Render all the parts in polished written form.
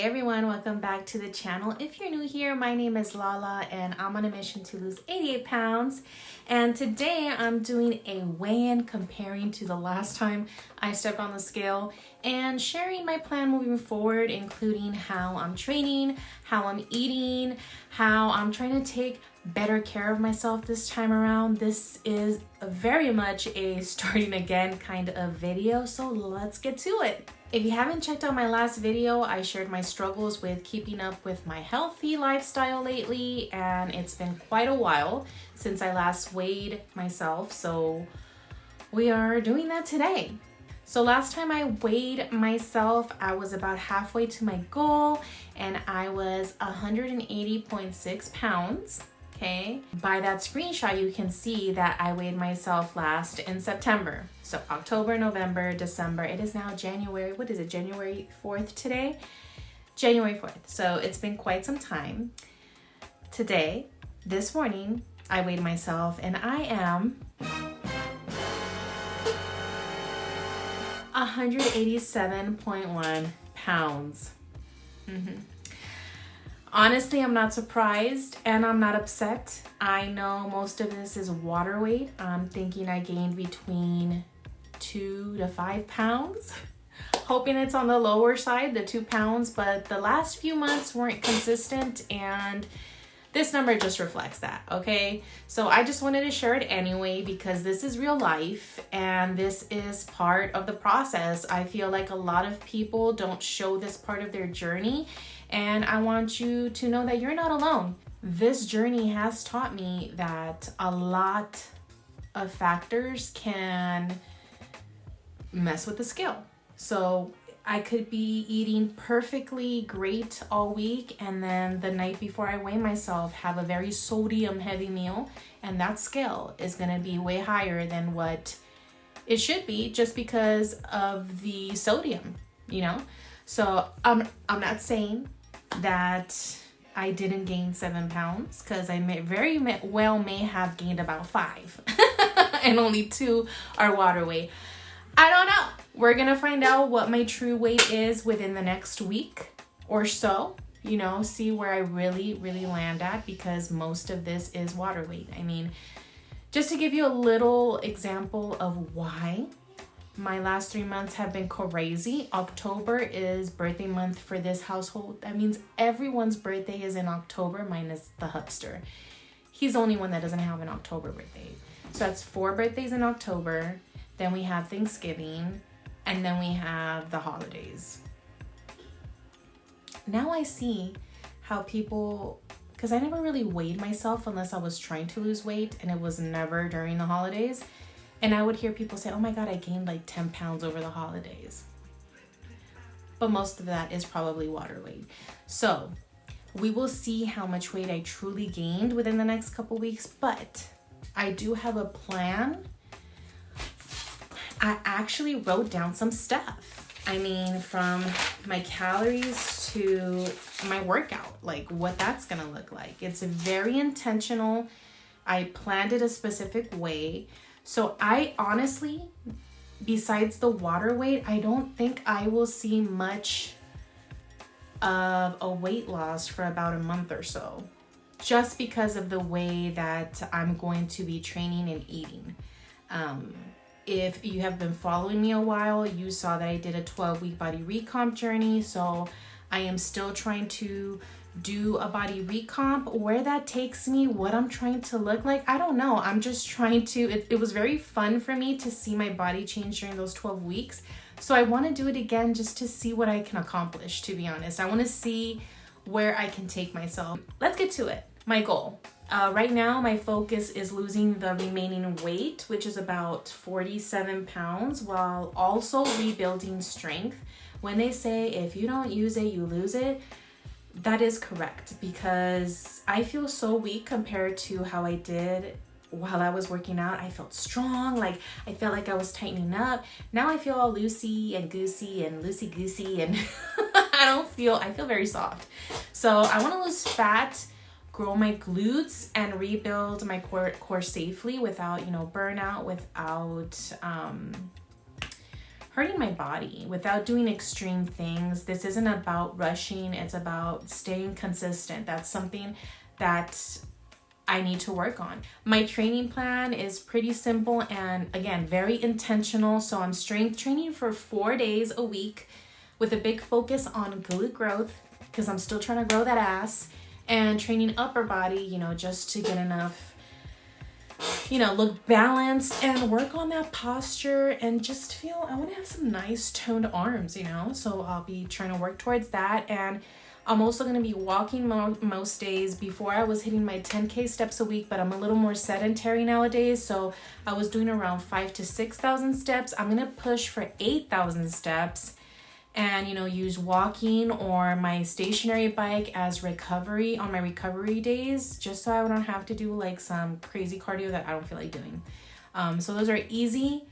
everyone, welcome back to the channel. If you're new here, my name is Lala and I'm on a mission to lose 88 pounds. And today I'm doing a weigh-in comparing to the last time I stepped on the scale and sharing my plan moving forward, including how I'm training, how I'm eating, how I'm trying to take better care of myself this time around. This is very much a starting again kind of video, so let's get to it. If you haven't checked out my last video, I shared my struggles with keeping up with my healthy lifestyle lately, and it's been quite a while since I last weighed myself, so we are doing that today. So last time I weighed myself, I was about halfway to my goal, and I was 180.6 pounds. Okay, by that screenshot, you can see that I weighed myself last in September. So October, November, December, it is now January. What is it? January 4th today? January 4th. So it's been quite some time. Today, this morning, I weighed myself and I am 187.1 pounds. Honestly, I'm not surprised and I'm not upset. I know most of this is water weight. I'm thinking I gained between 2 to 5 pounds. Hoping it's on the lower side, the 2 pounds, but the last few months weren't consistent and this number just reflects that, okay? So I just wanted to share it anyway because this is real life and this is part of the process. I feel like a lot of people don't show this part of their journey, and I want you to know that you're not alone. This journey has taught me that a lot of factors can mess with the scale. So I could be eating perfectly great all week, and then the night before I weigh myself have a very sodium heavy meal, and that scale is gonna be way higher than what it should be just because of the sodium, you know? So I'm not saying that I didn't gain 7 pounds, because I very well may have gained about 5 and only 2 are water weight. I don't know. We're gonna find out what my true weight is within the next week or so, you know, see where I really land at, because most of this is water weight. I mean, just to give you a little example of why my last 3 months have been crazy. October is birthday month for this household. That means everyone's birthday is in October minus the hubster. He's the only one that doesn't have an October birthday. So that's 4 birthdays in October. Then we have Thanksgiving, and then we have the holidays. Now I see how people, because I never really weighed myself unless I was trying to lose weight, and it was never during the holidays. And I would hear people say, oh my God, I gained like 10 pounds over the holidays. But most of that is probably water weight. So we will see how much weight I truly gained within the next couple weeks, but I do have a plan. I actually wrote down some stuff. I mean, from my calories to my workout, like what that's gonna look like. It's very intentional. I planned it a specific way. So I honestly, besides the water weight, I don't think I will see much of a weight loss for about a month or so, just because of the way that I'm going to be training and eating. If you have been following me a while, you saw that I did a 12-week body recomp journey. So I am still trying to do a body recomp. Where that takes me, what I'm trying to look like, I don't know. I'm just trying to, it was very fun for me to see my body change during those 12 weeks. So I want to do it again just to see what I can accomplish, to be honest. I want to see where I can take myself. Let's get to it. My goal. Right now, my focus is losing the remaining weight, which is about 47 pounds, while also rebuilding strength. When they say, if you don't use it, you lose it, that is correct, because I feel so weak compared to how I did while I was working out. I felt strong, like I felt like I was tightening up. Now I feel all loosey and goosey and loosey-goosey, and I feel very soft. So I want to lose fat, grow my glutes, and rebuild my core safely without, you know, burnout, without hurting my body without doing extreme things. This isn't about rushing, it's about staying consistent. That's something that I need to work on. My training plan is pretty simple and again, very intentional. So I'm strength training for 4 days a week with a big focus on glute growth because I'm still trying to grow that ass, and training upper body, you know, just to get enough, you know, look balanced and work on that posture and just feel, I want to have some nice toned arms, you know, so I'll be trying to work towards that. And I'm also going to be walking most days. Before I was hitting my 10K steps a week, but I'm a little more sedentary nowadays. So I was doing around 5,000 to 6,000 steps. I'm going to push for 8,000 steps and, you know, use walking or my stationary bike as recovery on my recovery days, just so I don't have to do like some crazy cardio that I don't feel like doing. So those are easy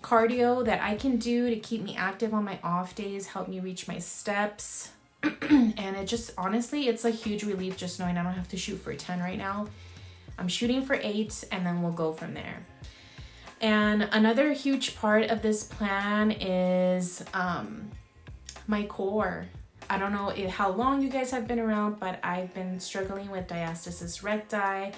cardio that I can do to keep me active on my off days, help me reach my steps. And it just, honestly, it's a huge relief just knowing I don't have to shoot for 10 right now. I'm shooting for 8 and then we'll go from there. And another huge part of this plan is my core. I don't know how long you guys have been around, but I've been struggling with diastasis recti.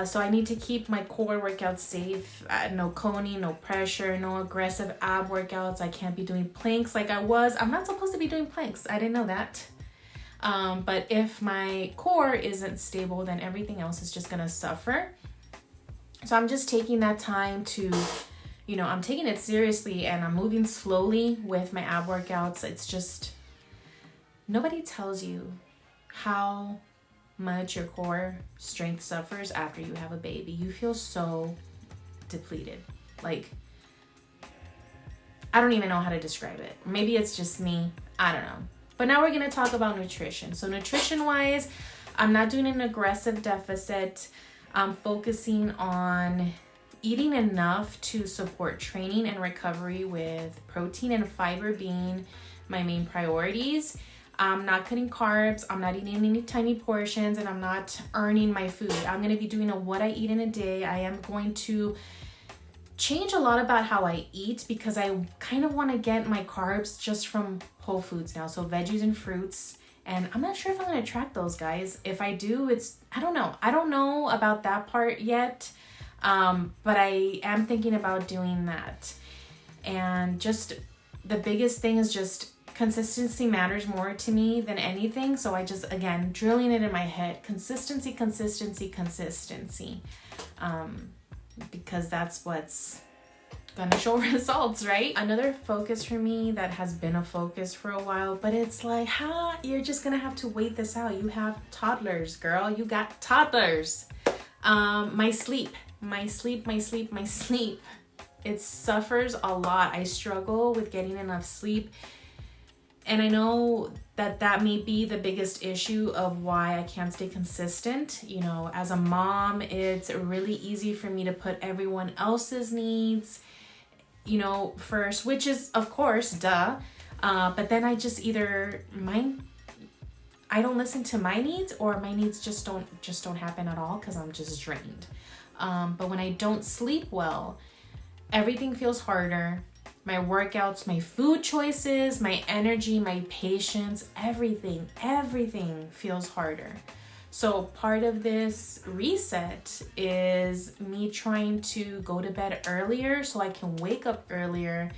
So I need to keep my core workouts safe. No coning, no pressure, no aggressive ab workouts. I can't be doing planks like I was. I'm not supposed to be doing planks. I didn't know that. But if my core isn't stable, then everything else is just gonna suffer. So I'm just taking that time to, you know, I'm taking it seriously and I'm moving slowly with my ab workouts. It's just, nobody tells you how much your core strength suffers after you have a baby. You feel so depleted. Like, I don't even know how to describe it. Maybe it's just me. I don't know. But now we're going to talk about nutrition. So nutrition wise, I'm not doing an aggressive deficit. I'm focusing on eating enough to support training and recovery, with protein and fiber being my main priorities. I'm not cutting carbs, I'm not eating any tiny portions, and I'm not earning my food. I'm going to be doing what I eat in a day. I am going to change a lot about how I eat because I kind of want to get my carbs just from whole foods now. So veggies and fruits. And I'm not sure if I'm going to track those, guys. If I do, I don't know. I don't know about that part yet. But I am thinking about doing that. And just the biggest thing is just consistency matters more to me than anything. So I just, again, drilling it in my head. Consistency, consistency, consistency. Because that's what's gonna show results, right? Another focus for me that has been a focus for a while, but it's like, you're just gonna have to wait this out. You have toddlers, girl. You got toddlers. My sleep. It suffers a lot. I struggle with getting enough sleep. And I know that may be the biggest issue of why I can't stay consistent. You know, as a mom, it's really easy for me to put everyone else's needs, you know, first, which is, of course, duh. But then I just I don't listen to my needs, or my needs just don't happen at all because I'm just drained. But when I don't sleep well, everything feels harder. My workouts, my food choices, my energy, my patience, everything feels harder. So part of this reset is me trying to go to bed earlier so I can wake up earlier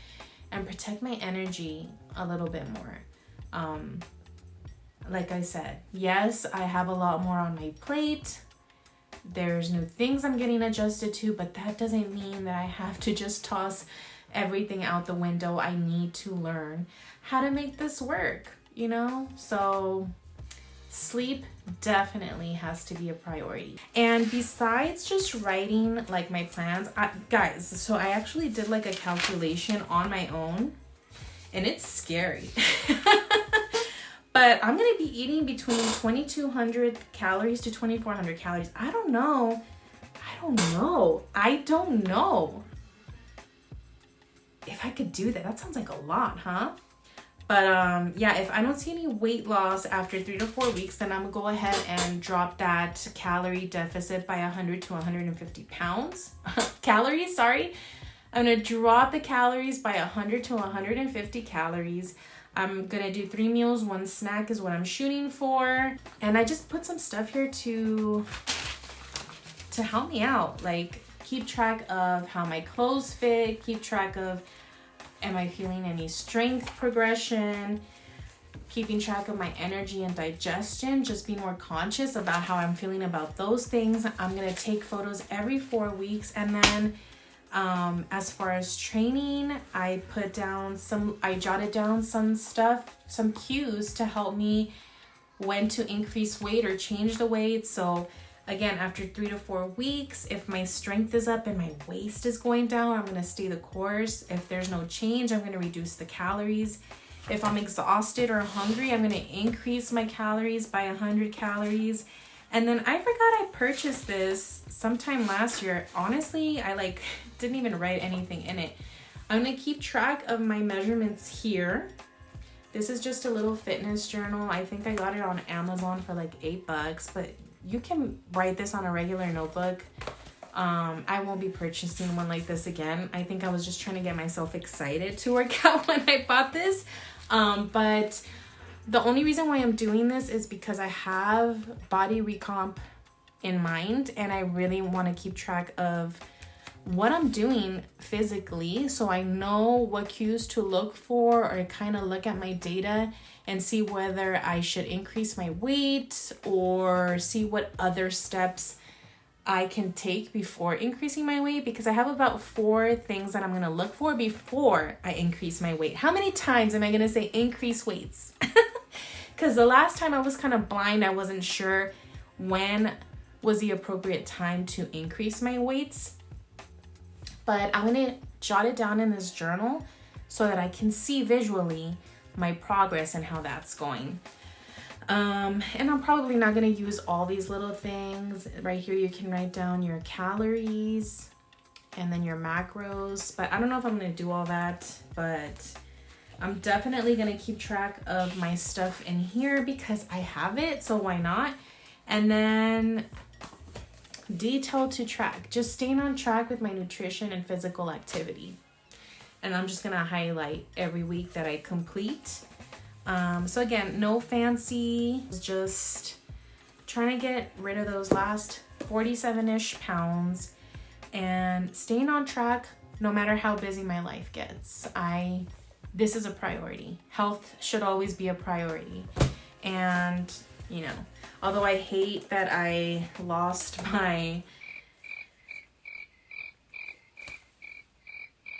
and protect my energy a little bit more. Like I said, yes, I have a lot more on my plate. There's new things I'm getting adjusted to, but that doesn't mean that I have to just toss everything out the window. I need to learn how to make this work, you know? So sleep definitely has to be a priority. And besides just writing like my plans, guys, so I actually did like a calculation on my own, and it's scary. But I'm gonna be eating between 2,200 calories to 2,400 calories. I don't know if I could do that. That sounds like a lot, huh? But yeah, if I don't see any weight loss after 3 to 4 weeks, then I'm gonna go ahead and drop that calorie deficit by 100 to 150 pounds. Calories, sorry. I'm gonna drop the calories by 100 to 150 calories. I'm gonna do 3 meals, 1 snack is what I'm shooting for. And I just put some stuff here to help me out. Like, keep track of how my clothes fit, keep track of, am I feeling any strength progression, keeping track of my energy and digestion, just be more conscious about how I'm feeling about those things. I'm gonna take photos every 4 weeks. And then as far as training, I jotted down some stuff, some cues to help me when to increase weight or change the weight. So again, after 3 to 4 weeks, if my strength is up and my waist is going down, I'm gonna stay the course. If there's no change, I'm gonna reduce the calories. If I'm exhausted or hungry, I'm gonna increase my calories by 100 calories. And then I forgot I purchased this sometime last year. Honestly, I didn't even write anything in it. I'm gonna keep track of my measurements here. This is just a little fitness journal. I think I got it on Amazon for like $8, but you can write this on a regular notebook. I won't be purchasing one like this again. I think I was just trying to get myself excited to work out when I bought this. But the only reason why I'm doing this is because I have body recomp in mind, and I really want to keep track of what I'm doing physically, so I know what cues to look for, or kind of look at my data and see whether I should increase my weight or see what other steps I can take before increasing my weight, because I have about 4 things that I'm going to look for before I increase my weight. How many times am I going to say increase weights? Because the last time I was kind of blind. I wasn't sure when was the appropriate time to increase my weights. But I'm going to jot it down in this journal so that I can see visually my progress and how that's going. And I'm probably not going to use all these little things. Right here, you can write down your calories and then your macros. But I don't know if I'm going to do all that. But I'm definitely going to keep track of my stuff in here because I have it. So why not? And then detail to track. Just staying on track with my nutrition and physical activity. And I'm just going to highlight every week that I complete. So again, no fancy, just trying to get rid of those last 47-ish pounds and staying on track no matter how busy my life gets. This is a priority. Health should always be a priority. And, you know, although I hate that I lost my,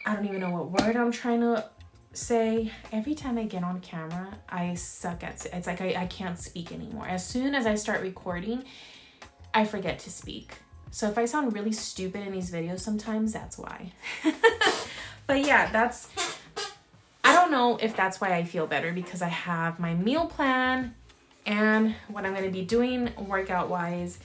I don't even know what word I'm trying to say. Every time I get on camera, I suck at it. It's like I can't speak anymore. As soon as I start recording, I forget to speak. So if I sound really stupid in these videos sometimes, that's why. But yeah, I don't know if that's why I feel better, because I have my meal plan and what I'm going to be doing workout wise.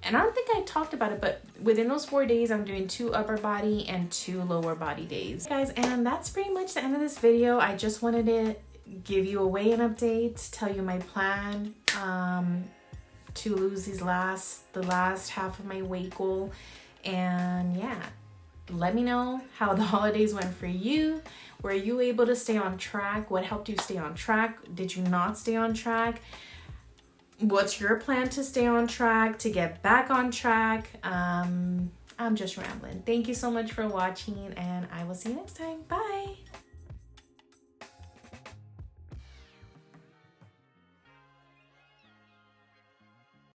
And I don't think I talked about it, but within those 4 days, I'm doing 2 upper body and 2 lower body days. Guys, and that's pretty much the end of this video. I just wanted to give you a weigh-in update, tell you my plan to lose the last half of my weight goal. And yeah, let me know how the holidays went for you. Were you able to stay on track? What helped you stay on track? Did you not stay on track? What's your plan to stay on track, to get back on track? I'm just rambling. Thank you so much for watching, and I will see you next time. Bye.